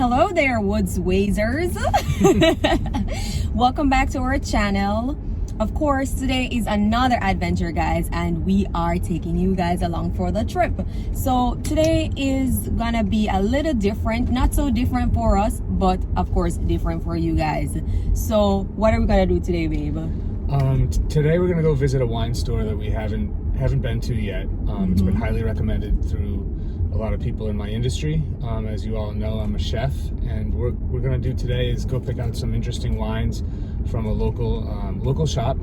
Hello there, Woods Wazers. Welcome back to our channel. Of course, today is another adventure, guys, and we are taking you guys along for the trip. So today is gonna be a little different, not so different for us, but of course different for you guys. So what are we gonna do today, babe? Today we're gonna go visit a wine store that we haven't been to yet. It's been highly recommended through a lot of people in my industry. As you all know, I'm a chef, and what we're gonna do today is go pick out some interesting wines from a local shop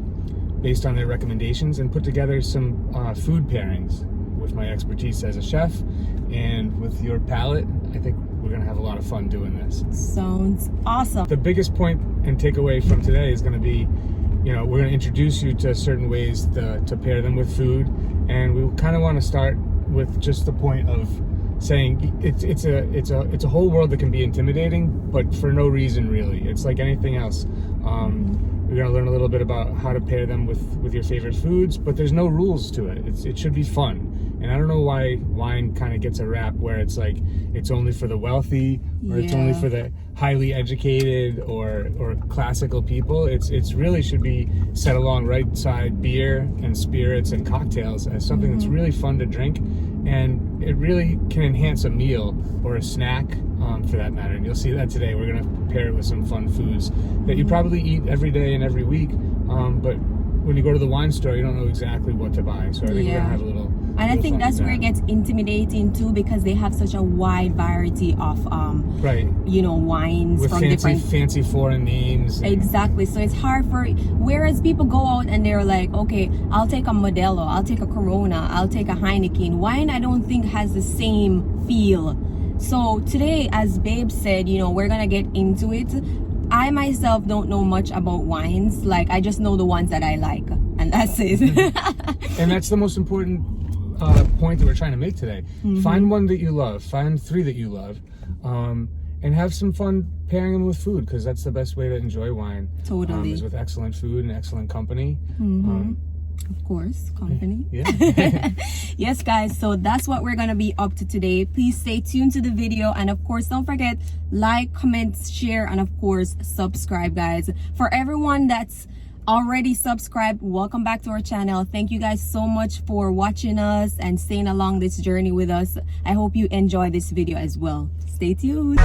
based on their recommendations and put together some food pairings with my expertise as a chef and with your palate. I think we're gonna have a lot of fun doing this. Sounds awesome. The biggest point and takeaway from today is gonna be, you know, we're gonna introduce you to certain ways to pair them with food, and we kind of want to start with just the point of saying it's a whole world that can be intimidating, but for no reason really. It's like anything else. We're gonna learn a little bit about how to pair them with your favorite foods, but there's no rules to it. It should be fun. And I don't know why wine kind of gets a rap where it's like it's only for the wealthy, or it's only for the highly educated or classical people. It's really should be set along right side beer and spirits and cocktails as something that's really fun to drink, and it really can enhance a meal or a snack, for that matter. And you'll see that today. We're gonna pair it with some fun foods that you probably eat every day and every week, but when you go to the wine store, you don't know exactly what to buy. So I think we're gonna have a little. And I think that's where it gets intimidating too, because they have such a wide variety of wines with from fancy foreign names. Exactly. So it's hard for, whereas people go out and they're like, okay, I'll take a Modelo, I'll take a Corona, I'll take a Heineken. Wine, I don't think has the same feel. So today, as Babe said, we're gonna get into it. I myself don't know much about wines. Like, I just know the ones that I like, and that's it. And that's the most important point that we're trying to make today. Find one that you love, find three that you love, and have some fun pairing them with food, because that's the best way to enjoy wine. Totally. Is with excellent food and excellent company. Of course, company. Yeah. Yes, guys, so that's what we're gonna be up to today. Please stay tuned to the video, and of course don't forget, like, comment, share, and of course subscribe, guys. For everyone that's already subscribed, welcome back to our channel. Thank you guys so much for watching us and staying along this journey with us. I hope you enjoy this video as well. Stay tuned.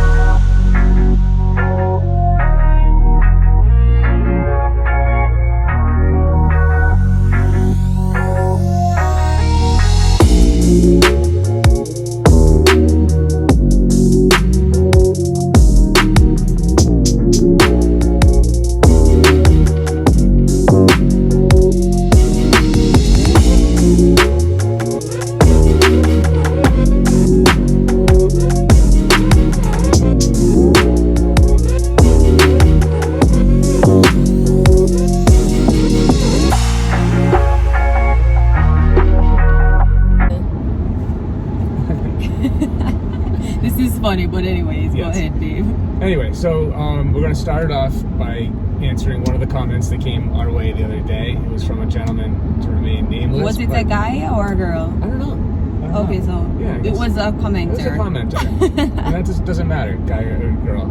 This is funny, but anyways, go ahead, Dave. Anyway, so we're going to start it off by answering one of the comments that came our way the other day. It was from a gentleman to remain nameless. Was it a guy or a girl? I don't know. Okay, so it was a commenter. It was a commenter. And that just doesn't matter, guy or girl.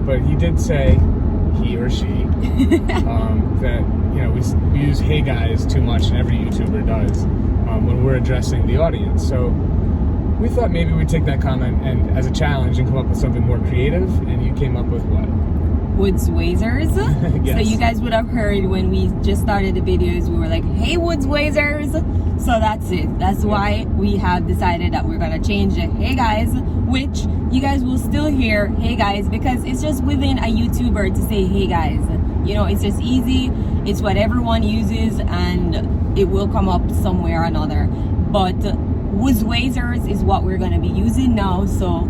But he did say, he or she, that we use "hey guys" too much, and every YouTuber does when we're addressing the audience. So we thought maybe we'd take that comment and as a challenge and come up with something more creative, and you came up with what? Woods Wazers. Yes. So you guys would have heard when we just started the videos, we were like, hey Woods Wazers. So that's it. That's why we have decided that we're gonna change it, hey guys, which you guys will still hear hey guys, because it's just within a YouTuber to say hey guys. It's just easy. It's what everyone uses, and it will come up somewhere or another. But Woods Wazers is what we're gonna be using now. So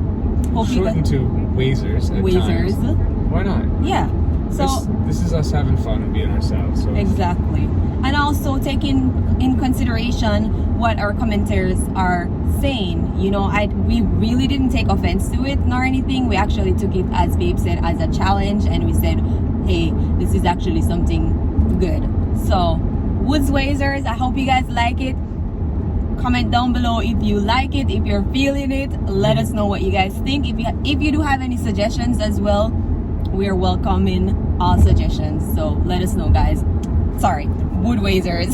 hope shortened to Wazers. Wazers. Why not? Yeah. So this is us having fun and being ourselves. So. Exactly. And also taking in consideration what our commenters are saying. We really didn't take offense to it nor anything. We actually took it, as Babe said, as a challenge, and we said, hey, this is actually something good. So Woods Wazers, I hope you guys like it. Comment down below if you like it, if you're feeling it. Let us know what you guys think. If you do have any suggestions as well, we're welcoming all suggestions. So let us know, guys. Sorry, Woodwazers.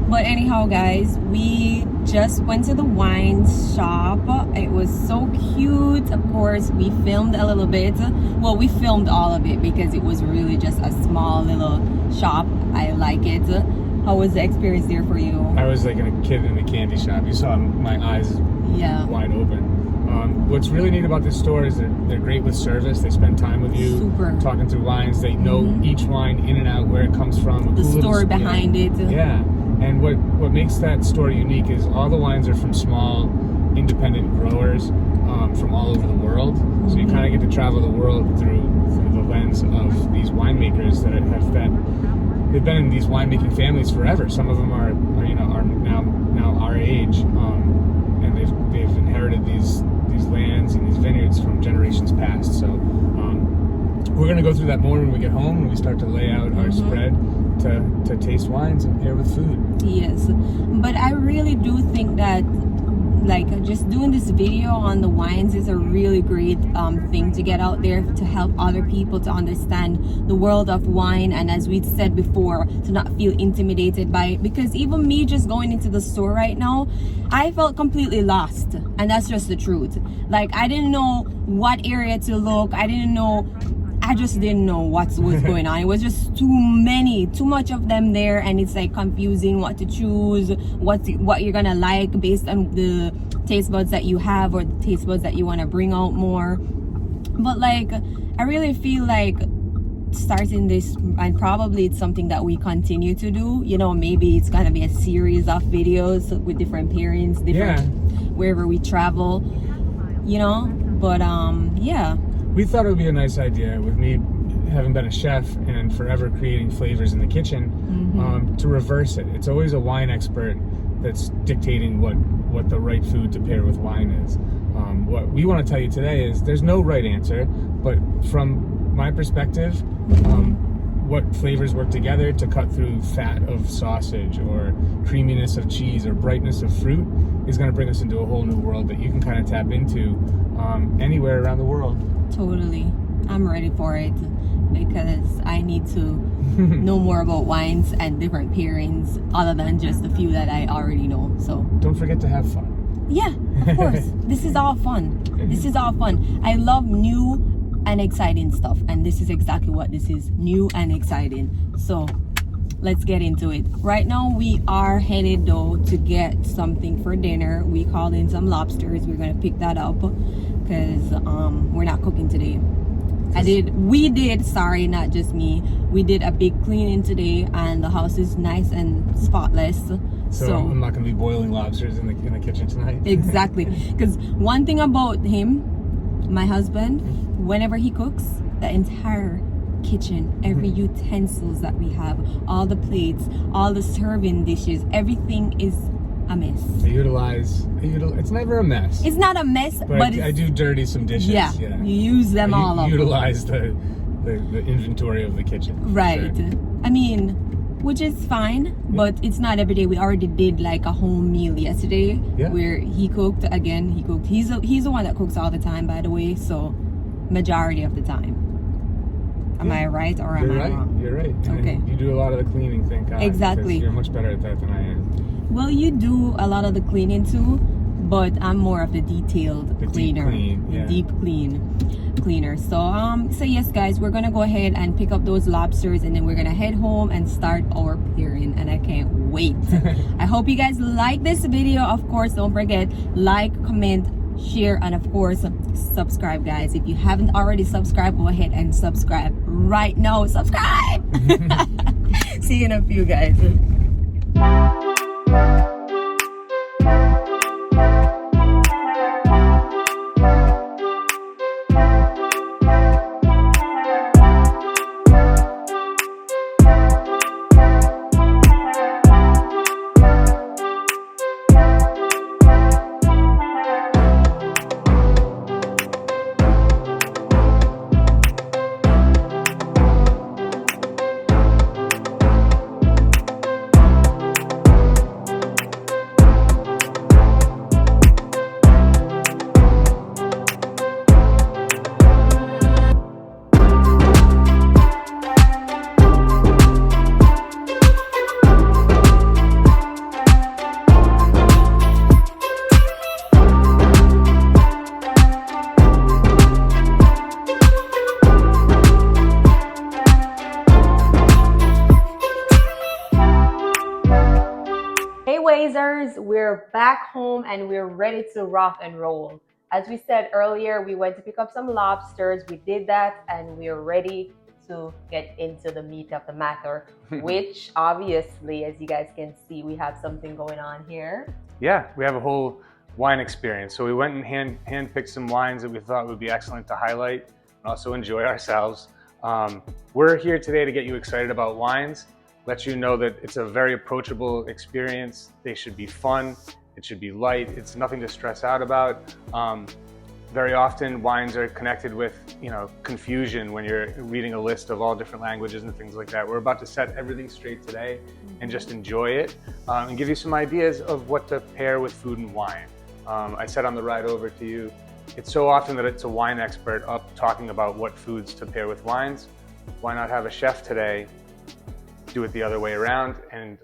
But anyhow, guys, we just went to the wine shop. It was so cute. Of course, we filmed a little bit. Well, we filmed all of it because it was really just a small little shop. I like it. How was the experience there for you? I was like a kid in a candy shop. You saw my eyes wide open. What's really neat about this store is they're great with service. They spend time with you, talking through wines. They know each wine in and out, where it comes from, the story behind it. Yeah, and what makes that store unique is all the wines are from small, independent growers from all over the world. So you kind of get to travel the world through the lens of these winemakers that they've been in these winemaking families forever. Some of them are now our age, and they've inherited these lands and these vineyards from generations past. So we're gonna go through that more when we get home and we start to lay out our spread to taste wines and pair with food. Yes, but I really do think that like just doing this video on the wines is a really great thing to get out there to help other people to understand the world of wine, and as we said before, to not feel intimidated by it, because even me just going into the store right now, I felt completely lost, and that's just the truth. Like, I didn't know what area to look. I just didn't know what was going on. It was just too much of them there, and it's like confusing what to choose, what you're gonna like based on the taste buds that you have or the taste buds that you want to bring out more. But like, I really feel like starting this, and probably it's something that we continue to do, you know, maybe it's gonna be a series of videos with different pairings, wherever we travel, you know. But yeah, we thought it would be a nice idea, with me having been a chef and forever creating flavors in the kitchen, to reverse it. It's always a wine expert that's dictating what the right food to pair with wine is. What we want to tell you today is there's no right answer, but from my perspective, what flavors work together to cut through fat of sausage or creaminess of cheese or brightness of fruit is going to bring us into a whole new world that you can kind of tap into anywhere around the world. Totally. I'm ready for it because I need to know more about wines and different pairings other than just the few that I already know. So don't forget to have fun. Yeah, of course. This is all fun. This is all fun. I love new and exciting stuff, and this is exactly what this is, new and exciting. So let's get into it. Right now we are headed though to get something for dinner. We called in some lobsters. We're gonna pick that up because we're not cooking today. We did, sorry, not just me, we did a big cleaning today, and the house is nice and spotless. So I'm not gonna be boiling lobsters in the kitchen tonight. Exactly, because one thing about him, my husband, whenever he cooks, the entire kitchen, every utensils that we have, all the plates, all the serving dishes, everything is a mess. It's never a mess. It's not a mess, but I do dirty some dishes. Yeah. You use them all up. Utilize the inventory of the kitchen. Right. Sure. I mean, which is fine, but it's not every day. We already did like a home meal yesterday where he cooked. Again, he cooked. He's the one that cooks all the time, by the way. So majority of the time. Am I right or am I wrong? You're right. And okay. You do a lot of the cleaning, thank God. Exactly. You're much better at that than I am. Well, you do a lot of the cleaning too, but I'm more of the detailed cleaner. Deep cleaner. So yes guys, we're gonna go ahead and pick up those lobsters, and then we're gonna head home and start our pairing, and I can't wait. I hope you guys like this video. Of course, don't forget, like, comment, share, and of course subscribe, guys. If you haven't already subscribed, go ahead and subscribe right now. Subscribe. See you in a few, guys. back home and we're ready to rock and roll. As we said earlier, we went to pick up some lobsters. We did that and we're ready to get into the meat of the matter, which obviously, as you guys can see, we have something going on here. Yeah, we have a whole wine experience. So we went and hand picked some wines that we thought would be excellent to highlight and also enjoy ourselves. We're here today to get you excited about wines, let you know that it's a very approachable experience. They should be fun. It should be light. It's nothing to stress out about. Very often wines are connected with, confusion when you're reading a list of all different languages and things like that. We're about to set everything straight today and just enjoy it and give you some ideas of what to pair with food and wine. I said on the ride over to you, it's so often that it's a wine expert up talking about what foods to pair with wines. Why not have a chef today do it the other way around and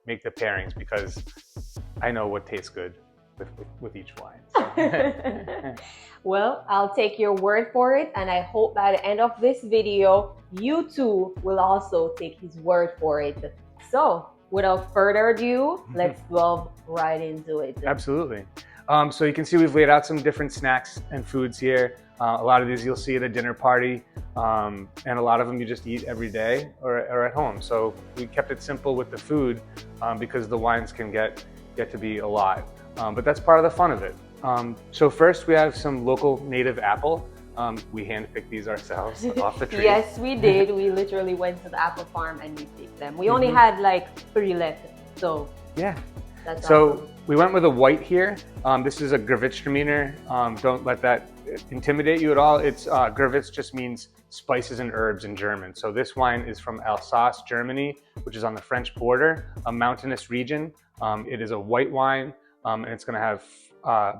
make the pairings, because I know what tastes good with each wine. So. Well, I'll take your word for it, and I hope by the end of this video, you too will also take his word for it. So, without further ado, let's delve right into it. Absolutely. So you can see we've laid out some different snacks and foods here. A lot of these you'll see at a dinner party, and a lot of them you just eat every day or at home. So we kept it simple with the food because the wines can get to be a lot. But that's part of the fun of it. So first we have some local native apple. We handpicked these ourselves off the tree. Yes, we did. We literally went to the apple farm and we picked them. We only had like 3 left, so yeah. That's so awesome. We went with a white here. This is a Gewürztraminer. Don't let that intimidate you at all. It's Gewürz just means spices and herbs in German. So this wine is from Alsace, Germany, which is on the French border, a mountainous region. It is a white wine, and it's going to have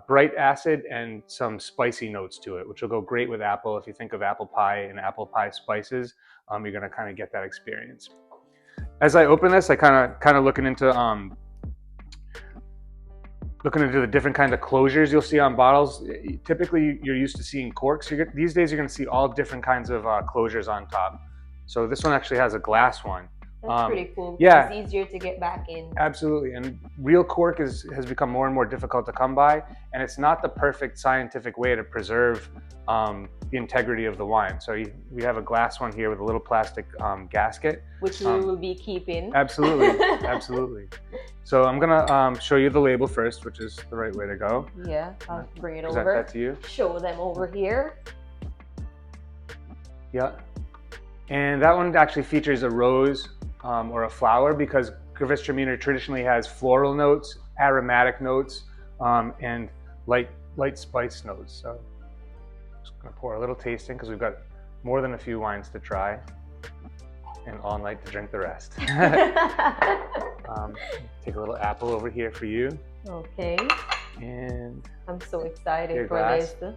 bright acid and some spicy notes to it, which will go great with apple. If you think of apple pie and apple pie spices, you're going to kind of get that experience. As I open this, I kind of looking into the different kinds of closures you'll see on bottles. Typically, you're used to seeing corks. These days, you're going to see all different kinds of closures on top. So this one actually has a glass one. That's pretty cool. Yeah. It's easier to get back in. Absolutely. And real cork has become more and more difficult to come by. And it's not the perfect scientific way to preserve the integrity of the wine. So we have a glass one here with a little plastic gasket. Which we will be keeping. Absolutely. Absolutely. So I'm going to show you the label first, which is the right way to go. Yeah, I'll bring it Present over. that to you. Show them over here. Yeah. And that one actually features a rose or a flower, because Gewürztraminer traditionally has floral notes, aromatic notes, and light spice notes. So I'm just going to pour a little taste in because we've got more than a few wines to try and all night to drink the rest. Take a little apple over here for you. Okay. And I'm so excited for glass. this.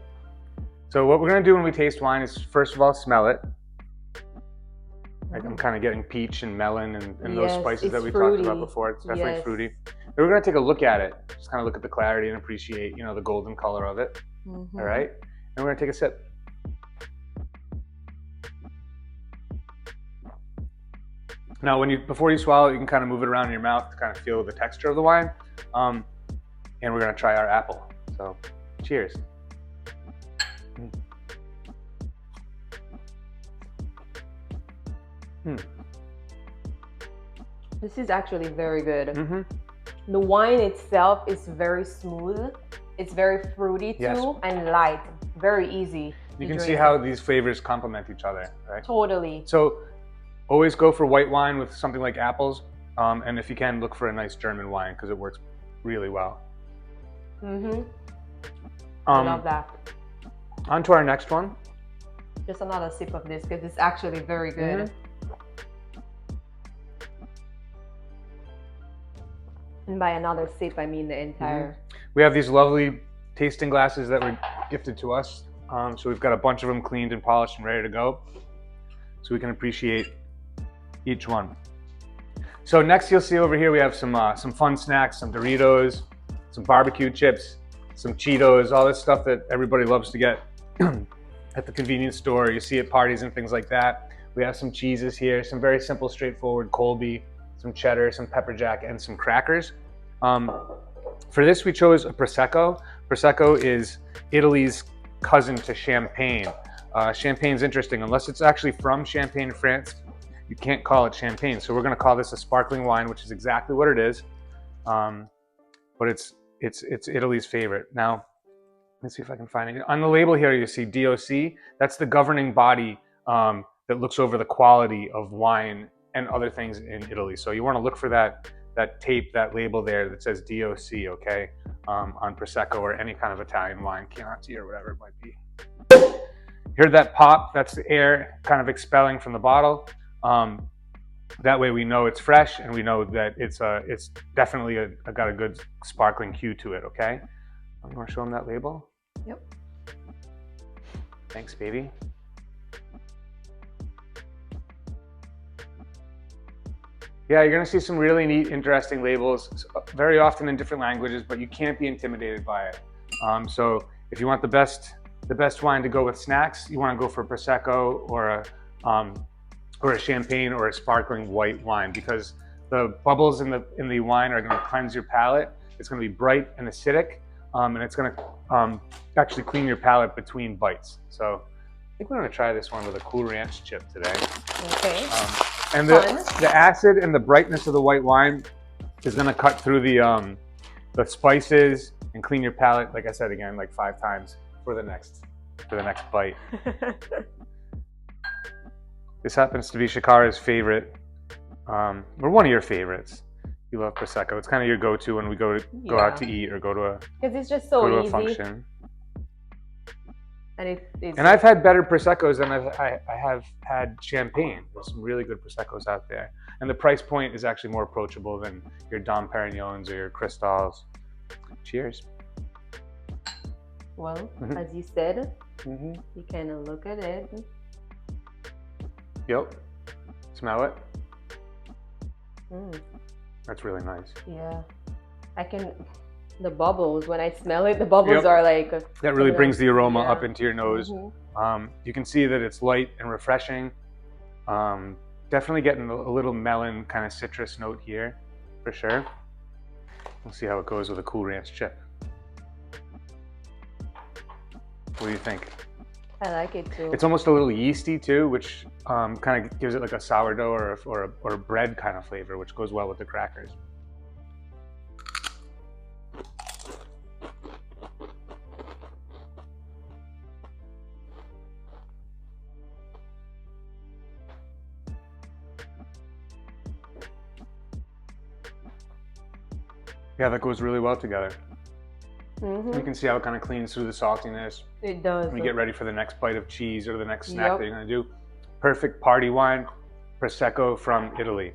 So what we're going to do when we taste wine is, first of all, smell it. Like I'm kind of getting peach and melon and those spices that we talked about before. It's definitely fruity. Then we're going to take a look at it. Just kind of look at the clarity and appreciate, the golden color of it. All right. And we're going to take a sip. Now, before you swallow it, you can kind of move it around in your mouth to kind of feel the texture of the wine. And we're going to try our apple. So, cheers. This is actually very good. The wine itself is very smooth. It's very fruity too, Yes. and light. Very easy. You can see how these flavors complement each other, right? Totally. So always go for white wine with something like apples. And if you can, look for a nice German wine because it works really well. I love that. On to our next one. Just another sip of this because it's actually very good. And by another sip, I mean the entire. We have these lovely tasting glasses that were gifted to us. So we've got a bunch of them cleaned and polished and ready to go. So we can appreciate each one. So next you'll see over here we have some fun snacks, some Doritos, some barbecue chips, some Cheetos, all this stuff that everybody loves to get at the convenience store. You see at parties and things like that. We have some cheeses here, some very simple, straightforward Colby, some cheddar, some pepper jack, and some crackers. for this, we chose a Prosecco. Prosecco is Italy's cousin to Champagne. Champagne's interesting. Unless it's actually from Champagne, France, you can't call it Champagne. So we're going to call this a sparkling wine, which is exactly what it is. But it's Italy's favorite. Now, let's see if I can find it. On the label here, you see DOC. That's the governing body that looks over the quality of wine and other things in Italy. So you want to look for that tape, that label there that says DOC, okay, on Prosecco or any kind of Italian wine, Chianti or whatever it might be. Heard that pop? That's the air kind of expelling from the bottle. That way we know it's fresh and we know that it's definitely got a good sparkling hue to it, okay? You want to show them that label? Yep. Thanks, baby. Yeah, you're going to see some really neat, interesting labels, very often in different languages, but you can't be intimidated by it. So if you want the best wine to go with snacks, you want to go for a Prosecco or a Champagne or a sparkling white wine, because the bubbles in the wine are going to cleanse your palate. It's going to be bright and acidic, and it's going to actually clean your palate between bites. So I think we're going to try this one with a Cool Ranch chip today. Okay. And the acid and the brightness of the white wine is going to cut through the spices and clean your palate, like I said again, like 5 times for the next bite. This happens to be Shakara's favorite, or one of your favorites. You love Prosecco. It's kind of your go-to when we go out to eat or go to it's just so easy. function. And and I've had better Proseccos than I have had Champagne. There's some really good Proseccos out there. And the price point is actually more approachable than your Dom Perignons or your Cristals. Cheers. Well, as you said, you can look at it. Yep. Smell it. Mm. That's really nice. Yeah. The bubbles, when I smell it, the bubbles are like... That really brings the aroma up into your nose. You can see that it's light and refreshing. Definitely getting a little melon kind of citrus note here, for sure. We'll see how it goes with a Cool Ranch chip. What do you think? I like it too. It's almost a little yeasty too, which kind of gives it like a sourdough or a bread kind of flavor, which goes well with the crackers. Yeah, that goes really well together. You can see how it kind of cleans through the saltiness. It does. When you get ready for the next bite of cheese or the next snack that you're going to do. Perfect party wine, Prosecco from Italy.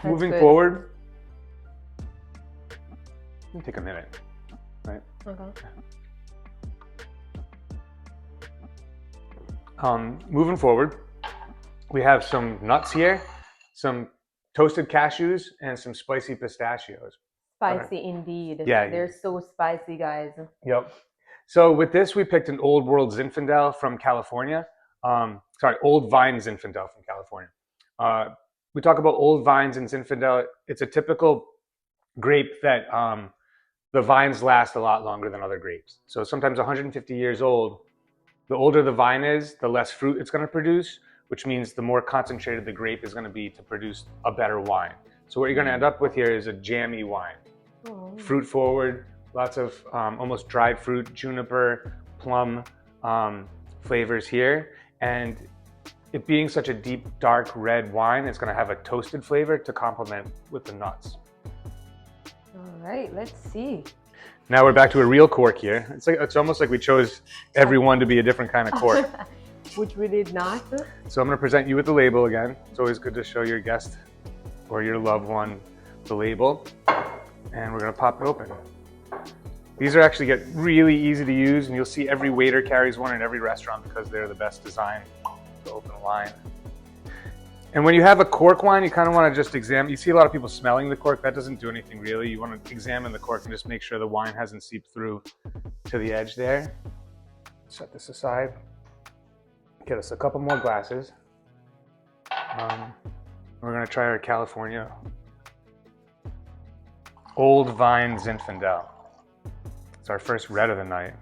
Moving forward, it'll take a minute, right? Okay. Moving forward, we have some nuts here, some toasted cashews, and some spicy pistachios. Spicy indeed. Yeah. They're so spicy, guys. Yep. So with this, we picked an Old World Zinfandel from California. Old Vine Zinfandel from California. We talk about Old Vines and Zinfandel. It's a typical grape that the vines last a lot longer than other grapes. So sometimes 150 years old. The older the vine is, the less fruit it's going to produce, which means the more concentrated the grape is going to be to produce a better wine. So what you're going to end up with here is a jammy wine. Fruit forward, lots of almost dried fruit, juniper, plum flavors here. And it being such a deep, dark red wine, it's going to have a toasted flavor to complement with the nuts. All right, let's see. Now we're back to a real cork here. It's almost like we chose every one to be a different kind of cork. Which we did not. So I'm going to present you with the label again. It's always good to show your guest or your loved one the label. And we're going to pop it open. These are actually get really easy to use, and you'll see every waiter carries one in every restaurant because they're the best design to open a wine. And when you have a cork wine, you kind of want to just examine. You see a lot of people smelling the cork. That doesn't do anything really. You want to examine the cork and just make sure the wine hasn't seeped through to the edge there. Set this aside. Get us a couple more glasses. We're going to try our California Old Vine Zinfandel. It's our first red of the night.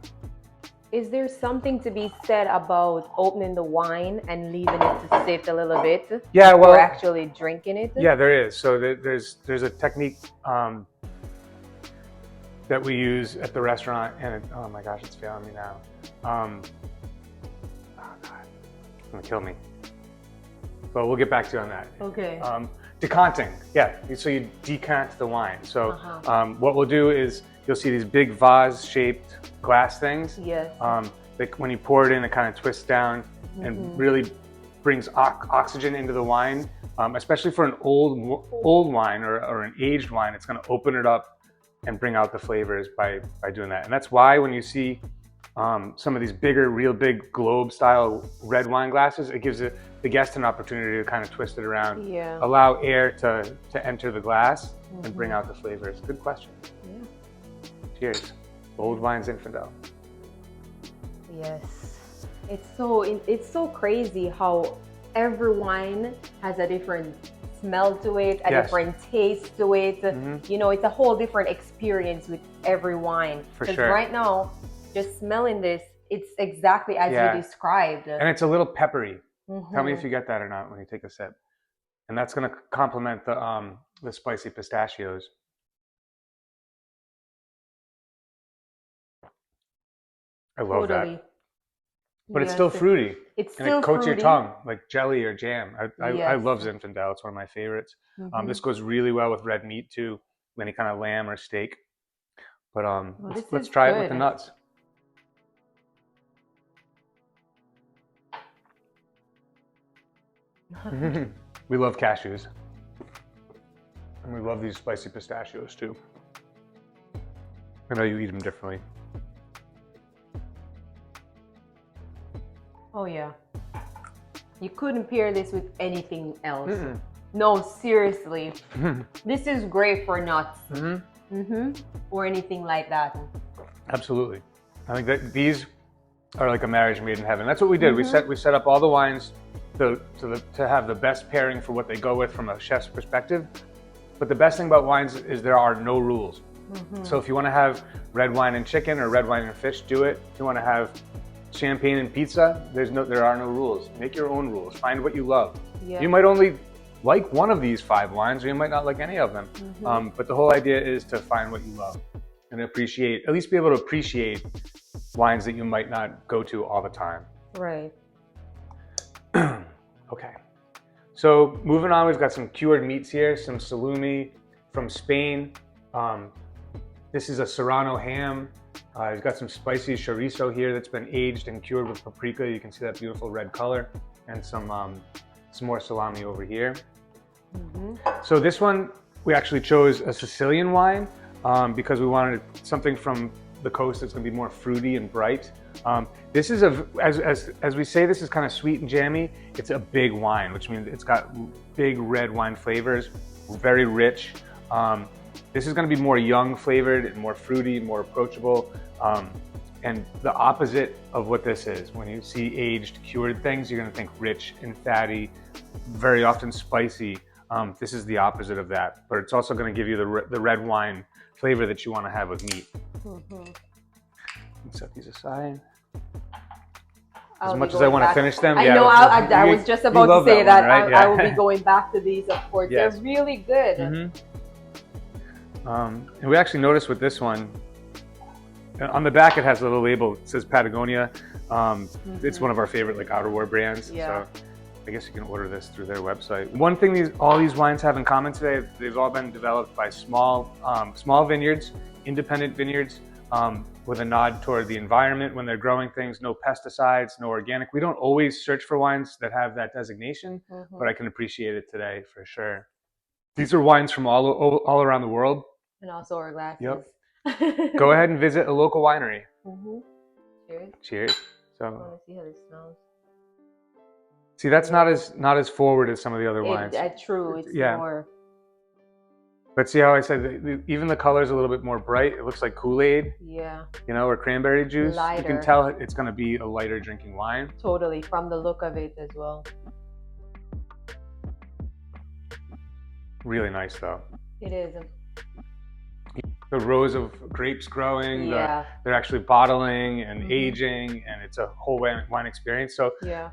Is there something to be said about opening the wine and leaving it to sit a little bit? Yeah, well, or actually drinking it? Yeah, there is. So there's a technique that we use at the restaurant, and oh my gosh, it's failing me now. Oh God, it's gonna kill me. But we'll get back to you on that. Okay. Decanting, yeah. So you decant the wine. So what we'll do is you'll see these big vase-shaped glass things. Yes. Like when you pour it in, it kind of twists down and really brings oxygen into the wine. Especially for an old wine or an aged wine, it's going to open it up and bring out the flavors by doing that. And that's why when you see some of these bigger, real big globe-style red wine glasses, it gives the guest an opportunity to kind of twist it around, allow air to enter the glass and bring out the flavors. Good question. Yeah. Cheers. Old Vine Zinfandel. Yes. It's so crazy how every wine has a different smell to it, a different taste to it. You know, it's a whole different experience with every wine. For sure. Because right now, just smelling this, it's exactly as you described. And it's a little peppery. Tell me if you get that or not when you take a sip. And that's going to complement the spicy pistachios. I love that. But it's still fruity. It's and still it coats fruity. your tongue like jelly or jam. I love Zinfandel. It's one of my favorites. This goes really well with red meat too, any kind of lamb or steak. But let's try it with the nuts. We love cashews. And we love these spicy pistachios too. I know you eat them differently. Oh yeah. You couldn't pair this with anything else. No, seriously. This is great for nuts. Or anything like that. Absolutely. I think that these are like a marriage made in heaven. That's what we did. We set up all the wines to have the best pairing for what they go with from a chef's perspective. But the best thing about wines is there are no rules. So if you want to have red wine and chicken or red wine and fish, do it. If you want to have champagne and pizza, there are no rules. Make your own rules. Find what you love. You might only like one of these 5 wines, or you might not like any of them. But the whole idea is to find what you love and appreciate, at least be able to appreciate wines that you might not go to all the time. Right. Okay. So moving on, we've got some cured meats here, some salumi from Spain. This is a Serrano ham. We've got some spicy chorizo here that's been aged and cured with paprika. You can see that beautiful red color, and some more salami over here. So this one, we actually chose a Sicilian wine because we wanted something from the coast that's going to be more fruity and bright. This is as we say, this is kind of sweet and jammy. It's a big wine, which means it's got big red wine flavors, very rich. This is going to be more young flavored and more fruity, more approachable. And the opposite of what this is. When you see aged, cured things, you're going to think rich and fatty, very often spicy. This is the opposite of that, but it's also going to give you the red wine flavor that you want to have with meat. Let's set these aside. As much as I want to finish them, I know. I was just about to say that. Right? I will be going back to these, of course. They're really good. And we actually noticed with this one, on the back it has a little label. It says Patagonia. It's one of our favorite outerwear brands. So I guess you can order this through their website. One thing all these wines have in common today, they've all been developed by small vineyards, independent vineyards, with a nod toward the environment when they're growing things. No pesticides, no organic. We don't always search for wines that have that designation, but I can appreciate it today for sure. These are wines from all around the world. And also our glasses. Yep. Go ahead and visit a local winery. Cheers. Cheers. So. I want to see how this smells. See, that's not as forward as some of the other wines. True. It's more. But see how I said even the color's a little bit more bright. It looks like Kool-Aid. Yeah. You know, or cranberry juice. Lighter. You can tell it's going to be a lighter drinking wine. Totally, from the look of it as well. Really nice though. It is. The rows of grapes growing, Yeah. they're actually bottling and Mhm. aging, and it's a whole wine experience. So Yeah.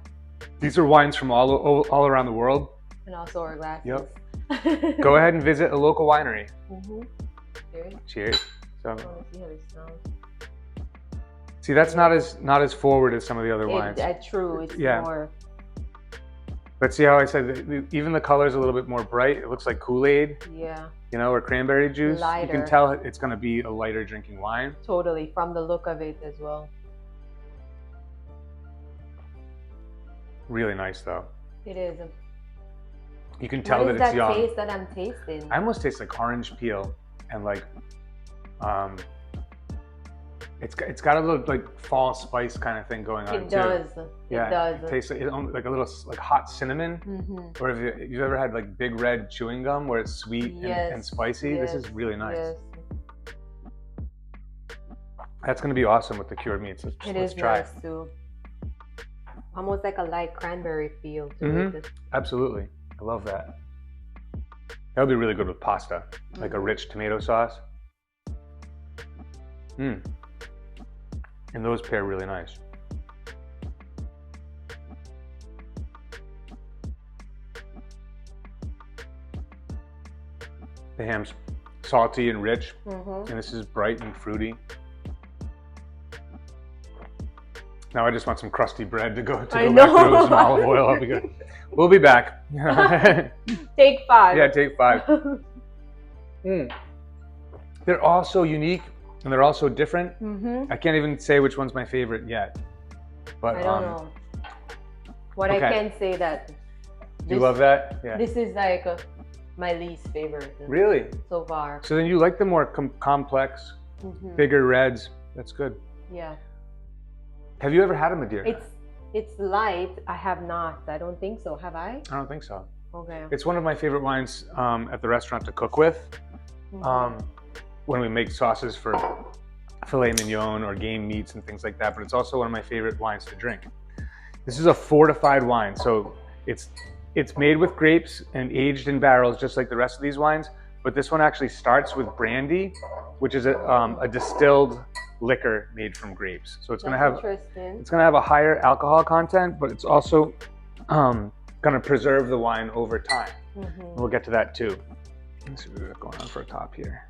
these are wines from all around the world. And also our glasses. Yep. Go ahead and visit a local winery. Cheers. Cheers. So, I want to see how this smells. see, that's not as forward as some of the other wines. True. It's Yeah. more. But see how I said even the color's a little bit more bright. It looks like Kool-Aid, Yeah. you know, or cranberry juice. Lighter. You can tell it's going to be a lighter drinking wine. Totally, from the look of it as well. Really nice though. It is. You can tell what that it's young. What is that taste that I'm tasting? I almost taste like orange peel and like, it's got a little like fall spice kind of thing going on It too. does. Yeah, it does. It tastes like a little like hot cinnamon. Or if you've ever had like Big Red chewing gum where it's sweet and spicy, this is really nice. Yes. That's going to be awesome with the cured meats. Let's try. Nice too. Almost like a light cranberry feel to it. Absolutely. I love that. That would be really good with pasta, like a rich tomato sauce. And those pair really nice. The ham's salty and rich, and this is bright and fruity. Now I just want some crusty bread to go back through some olive oil. I'll be good. We'll be back. Take 5. Yeah, take 5. They're all so unique and they're all so different. I can't even say which one's my favorite yet. But I don't know. What I can say that. You love that? Yeah. This is like my least favorite. Really? So far. So then you like the more complex, bigger reds. That's good. Yeah. Have you ever had a Madeira? It's light. I have not. I don't think so. Have I? I don't think so. Okay. It's one of my favorite wines at the restaurant to cook with. When we make sauces for filet mignon or game meats and things like that, but it's also one of my favorite wines to drink. This is a fortified wine, so it's made with grapes and aged in barrels just like the rest of these wines, but this one actually starts with brandy, which is a distilled liquor made from grapes. So it's going to have a higher alcohol content, but it's also going to preserve the wine over time. We'll get to that too. Let's see what we got going on for a top here.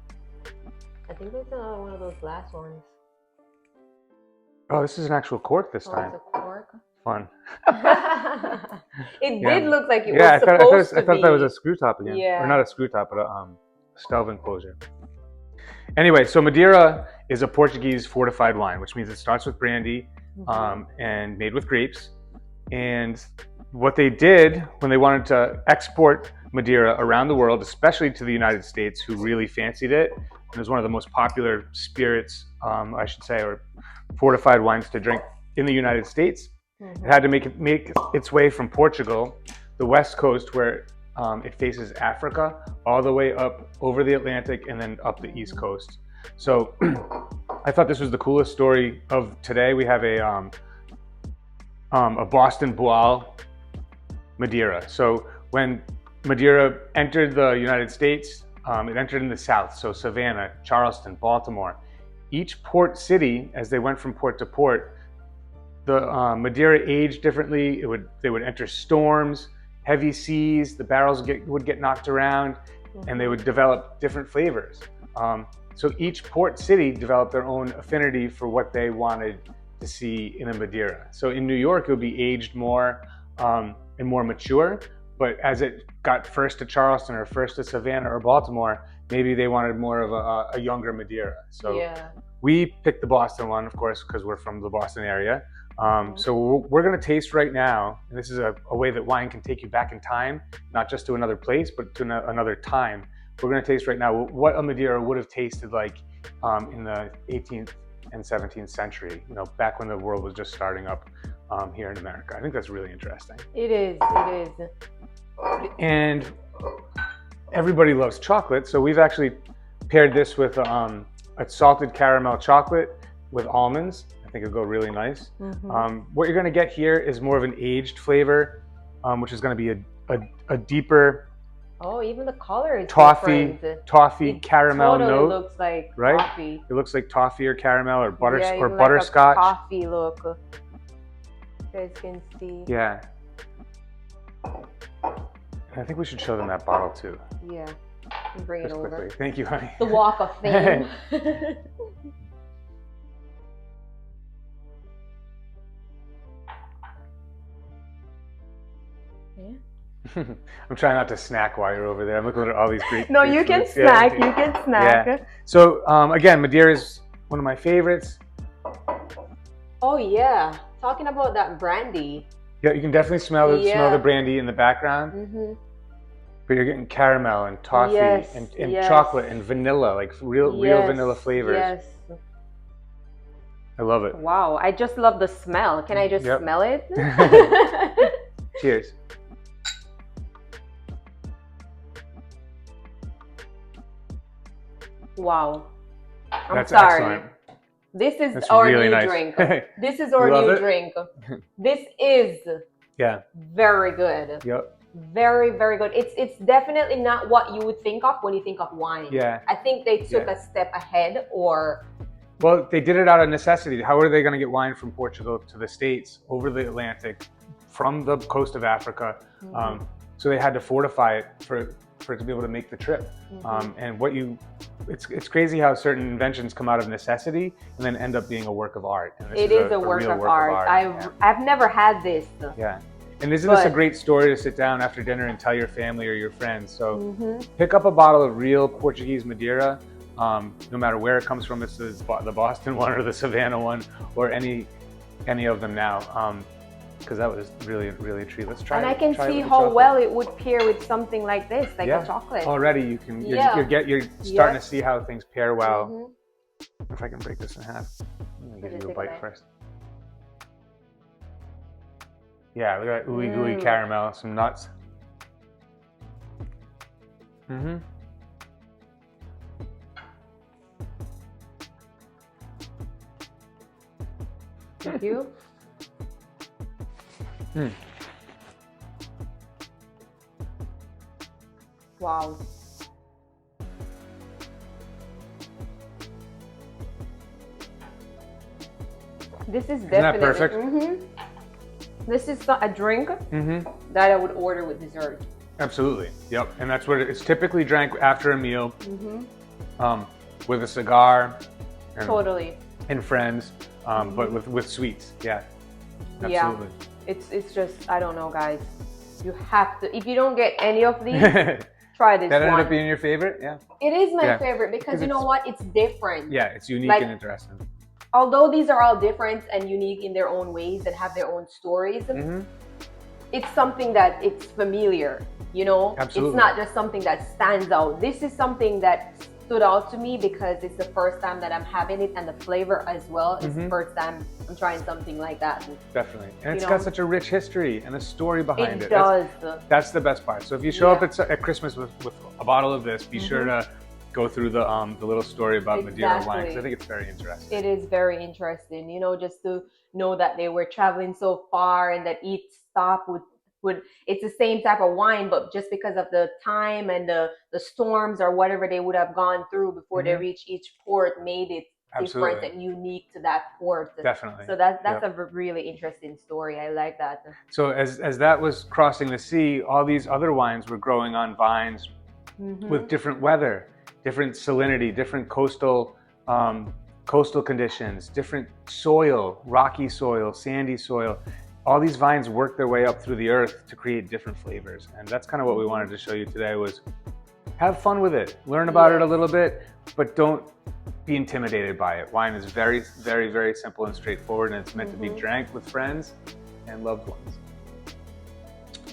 I think that's another one of those last ones. Oh, this is an actual cork this time. It's a cork. Fun. It did look like it was supposed to be. I thought that was a screw top again. Yeah. Or not a screw top, but a stove enclosure. Anyway, so Madeira is a Portuguese fortified wine, which means it starts with brandy and made with grapes. And what they did when they wanted to export Madeira around the world, especially to the United States, who really fancied it, it was one of the most popular spirits, I should say, or fortified wines to drink in the United States. It had to make its way from Portugal, the west coast where it faces Africa, all the way up over the Atlantic and then up the east coast. So I thought this was the coolest story of today. We have a Boston Boal Madeira. So when Madeira entered the United States, it entered in the south, so Savannah, Charleston, Baltimore. Each port city, as they went from port to port, the Madeira aged differently. They would enter storms, heavy seas, the barrels would get knocked around, and they would develop different flavors. So each port city developed their own affinity for what they wanted to see in a Madeira. So in New York, it would be aged more and more mature, but as it got first to Charleston or first to Savannah or Baltimore, maybe they wanted more of a younger Madeira. So we picked the Boston one, of course, because we're from the Boston area. So we're going to taste right now, and this is a way that wine can take you back in time, not just to another place, but to another time. We're going to taste right now what a Madeira would have tasted like in the 18th and 17th century, you know, back when the world was just starting up here in America. I think that's really interesting. It is. And everybody loves chocolate, so we've actually paired this with a salted caramel chocolate with almonds. I think it'll go really nice. What you're going to get here is more of an aged flavor, which is going to be a deeper Oh, even the color is toffee, different. toffee It caramel totally note, looks like right? coffee. It looks like toffee or caramel or Yeah, even butterscotch. like a coffee look. You guys can see. Yeah. I think we should show them that bottle too. Yeah. Bring it over. Quickly. Thank you, honey. The walk of fame. Yeah. I'm trying not to snack while you're over there. I'm looking at all these great. No, great you can foods. snack. Yeah. You can snack. Yeah. So again, Madeira is one of my favorites. Oh yeah, talking about that brandy. Yeah, you can definitely smell the brandy in the background. Mm-hmm. But you're getting caramel and toffee and chocolate and vanilla, like real vanilla flavors. Yes. I love it. Wow, I just love the smell. Can I just smell it? Cheers. Wow. That's sorry. excellent. This is That's our really new nice. drink. This is our new drink. This is very good. Yep. Very, very good. It's definitely not what you would think of when you think of wine. Yeah. I think they took a step ahead, or well, they did it out of necessity. How are they going to get wine from Portugal to the States over the Atlantic from the coast of Africa? Mm-hmm. So they had to fortify it for it to be able to make the trip. Mm-hmm. And it's crazy how certain inventions come out of necessity and then end up being a work of art. And it is a work of art. I've never had this. Yeah. And isn't this a great story to sit down after dinner and tell your family or your friends? So pick up a bottle of real Portuguese Madeira, no matter where it comes from. It's the Boston one or the Savannah one or any of them now. Because that was really, really a treat. Let's try it. And I can see how well it would pair with something like this, like a chocolate. Already you can, you're starting to see how things pair well. If I can break this in half, I'm gonna give you a bite first. Yeah, look at that ooey gooey caramel, some nuts. Thank you. Wow. This is definitely. Isn't that perfect? This is a drink that I would order with dessert. Absolutely. Yep. And that's what it's typically drank after a meal, with a cigar. And, totally. And friends, but with sweets. Yeah. Absolutely. Yeah. It's just, I don't know, guys. You have to, if you don't get any of these, try this one. That ended up being your favorite? Yeah. It is my favorite because you know what? It's different. Yeah, it's unique and interesting. Although these are all different and unique in their own ways and have their own stories, it's something that it's familiar, you know? Absolutely. It's not just something that stands out. This is something that stood out to me because it's the first time that I'm having it, and the flavor as well. It's the first time I'm trying something like that. Definitely. And it's got such a rich history and a story behind it. It does. That's the best part. So if you show up at Christmas with a bottle of this, be sure to go through the little story about Madeira wine, because I think it's very interesting. It is very interesting, you know, just to know that they were traveling so far and that each stop would it's the same type of wine, but just because of the time and the storms or whatever they would have gone through before they reach each port made it different and unique to that port. Definitely. So that's a really interesting story. I like that. So as that was crossing the sea, all these other wines were growing on vines with different weather, different salinity, different coastal conditions, different soil, rocky soil, sandy soil. All these vines work their way up through the earth to create different flavors. And that's kind of what we wanted to show you today, was have fun with it. Learn about it a little bit, but don't be intimidated by it. Wine is very, very, very simple and straightforward, and it's meant to be drank with friends and loved ones.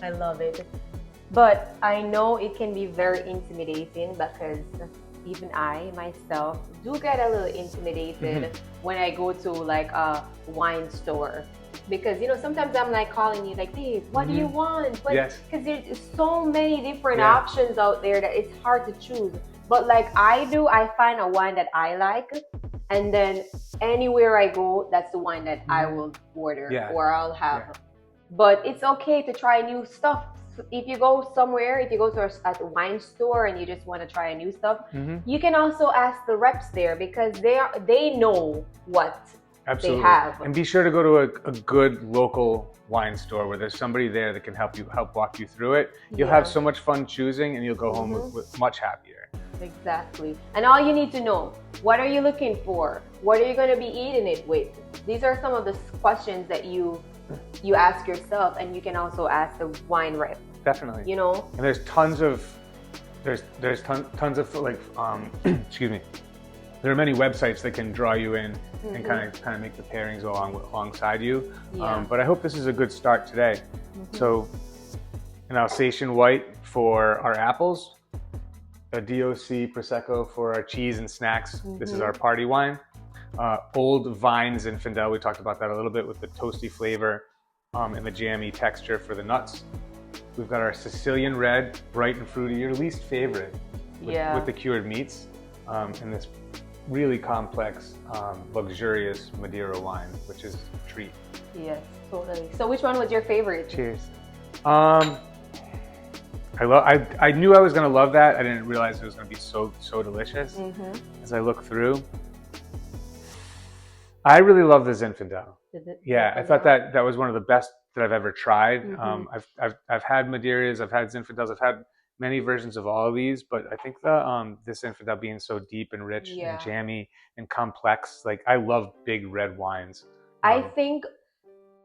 I love it. But I know it can be very intimidating because even I myself do get a little intimidated when I go to like a wine store, because you know sometimes I'm like calling you like, Dave, what do you want? Because there's so many different options out there that it's hard to choose. But like I find a wine that I like, and then anywhere I go, that's the wine that I will order or I'll have. But it's okay to try new stuff if you go somewhere, if you go to a wine store and you just want to try a new stuff, you can also ask the reps there because they know what Absolutely. they have. And be sure to go to a good local wine store where there's somebody there that can help walk you through it. You'll have so much fun choosing, and you'll go home with much happier. Exactly. And all you need to know, what are you looking for? What are you going to be eating it with? These are some of the questions that you ask yourself, and you can also ask the wine rep. Definitely. You know? And there's tons of like excuse me. There are many websites that can draw you in and kind of make the pairings alongside you. Yeah. But I hope this is a good start today. So an Alsatian white for our apples, a DOC Prosecco for our cheese and snacks. This is our party wine. Old Vine Zinfandel, we talked about that a little bit with the toasty flavor and the jammy texture for the nuts. We've got our Sicilian red, bright and fruity, your least favorite with the cured meats, and this really complex, luxurious Madeira wine, which is a treat. Yes, totally. So which one was your favorite? Cheers. I knew I was gonna love that. I didn't realize it was gonna be so delicious. As I look through, I really love the Zinfandel. Yeah, I thought that was one of the best that I've ever tried. I've had Madeiras, I've had Zinfandels, I've had many versions of all of these, but I think this Zinfandel being so deep and rich and jammy and complex, like I love big red wines. I think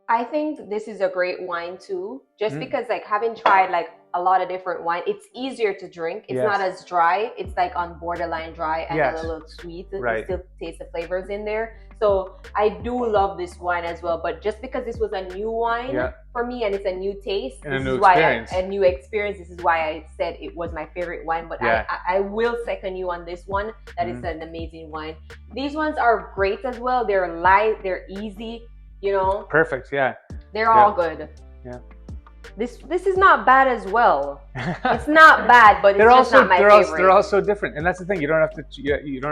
this is a great wine too, just because like having tried like a lot of different wine, it's easier to drink. It's not as dry. It's like on borderline dry and a little sweet. You still taste the flavors in there. So I do love this wine as well. But just because this was a new wine for me and it's a new taste, and this a new is why experience. a new experience. This is why I said it was my favorite wine. But I will second you on this one. That is an amazing wine. These ones are great as well. They're light. They're easy. You know. Perfect. Yeah. They're all good. Yeah. This is not bad as well. It's not bad, but it's just not my favorite. They're all so different, and that's the thing. You don't have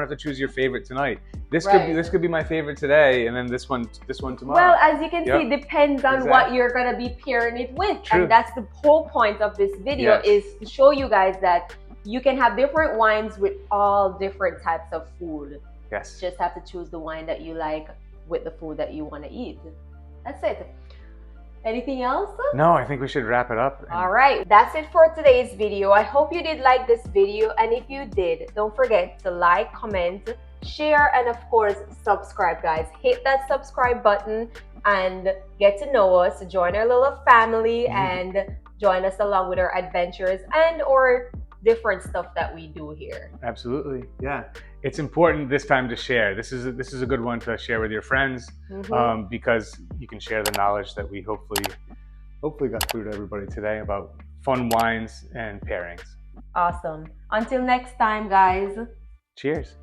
to choose your favorite tonight. This could be my favorite today, and then this one tomorrow. Well, as you can see, it depends on what you're gonna be pairing it with, and that's the whole point of this video is to show you guys that you can have different wines with all different types of food. Yes. You just have to choose the wine that you like with the food that you want to eat. That's it. Anything else? No, I think we should wrap it up. All right, that's it for today's video. I hope you did like this video, and if you did, don't forget to like, comment, share, and of course subscribe, guys. Hit that subscribe button and get to know us, join our little family, and join us along with our adventures and or different stuff that we do here. Absolutely. Yeah, it's important this time to share. This is a good one to share with your friends, because you can share the knowledge that we hopefully got through to everybody today about fun wines and pairings. Awesome. Until next time, guys. Cheers.